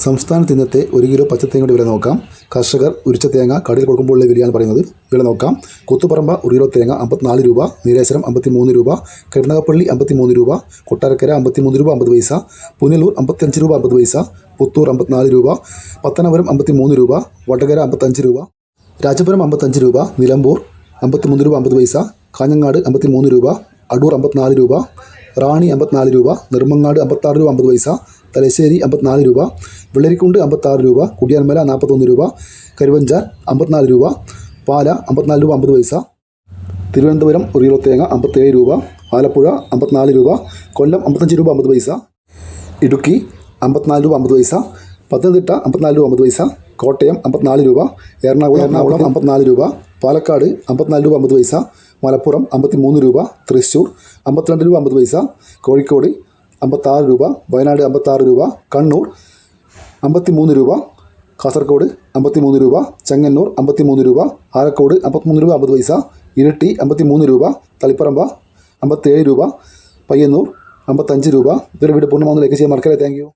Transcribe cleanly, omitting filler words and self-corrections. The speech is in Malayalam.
സംസ്ഥാനത്ത് ഇന്നത്തെ 1 കിലോ പച്ചത്തേങ്ങയുടെ വില നോക്കാം. കർഷകർ ഉരിച്ച തേങ്ങ കടയിൽ കൊടുക്കുമ്പോഴുള്ള വിലയാണ് പറയുന്നത്. വില നോക്കാം. കുത്തുപറമ്പ 1 കിലോ തേങ്ങ 54 രൂപ, നീലേശ്വരം 53 രൂപ, കരുനാഗപ്പള്ളി 53 രൂപ, കൊട്ടാരക്കര 53 രൂപ 50 പൈസ, പുനലൂർ 55 രൂപ 50 പൈസ, പുത്തൂർ 54 രൂപ, പത്തനാപുരം 53 രൂപ, വടകര 55 രൂപ, രാജപുരം 55 രൂപ, നിലമ്പൂർ 53 രൂപ 50 പൈസ, കാഞ്ഞങ്ങാട് 53 രൂപ, അടൂർ 54 രൂപ, റാണി 54 രൂപ, നെടുമങ്ങാട് 56 രൂപ 50 പൈസ, തലശ്ശേരി 54 രൂപ, വെള്ളരിക്കുണ്ട് 56 രൂപ, കുടിയാൻമല 41 രൂപ, കരുവഞ്ചാൽ 54 രൂപ, പാല 54 രൂപ 50 പൈസ, തിരുവനന്തപുരം 1 കിലോ തേങ്ങ 57 രൂപ, ആലപ്പുഴ 54 രൂപ, കൊല്ലം 55 രൂപ 50 പൈസ, ഇടുക്കി 54 രൂപ 50 പൈസ, പത്തനംതിട്ട 54 രൂപ 50 പൈസ, കോട്ടയം 54 രൂപ, എറണാകുളം 54 രൂപ, പാലക്കാട് 54 രൂപ 50 പൈസ, മലപ്പുറം 53 രൂപ, തൃശ്ശൂർ 52 രൂപ 50 പൈസ, കോഴിക്കോട് 56 രൂപ, വയനാട് 56 രൂപ, കണ്ണൂർ 53 രൂപ, കാസർഗോഡ് 53 രൂപ, ചെങ്ങന്നൂർ 53 രൂപ, ആലക്കോട് 53 രൂപ 50 പൈസ, ഇരിട്ടി 53 രൂപ, തളിപ്പറമ്പ 57 രൂപ, പയ്യന്നൂർ 55 രൂപ. ഇതൊരു വീഡിയോ പൂർണ്ണമാകുന്ന ലൈക്ക് ചെയ്യാൻ മറക്കല്ലേ. Thank you.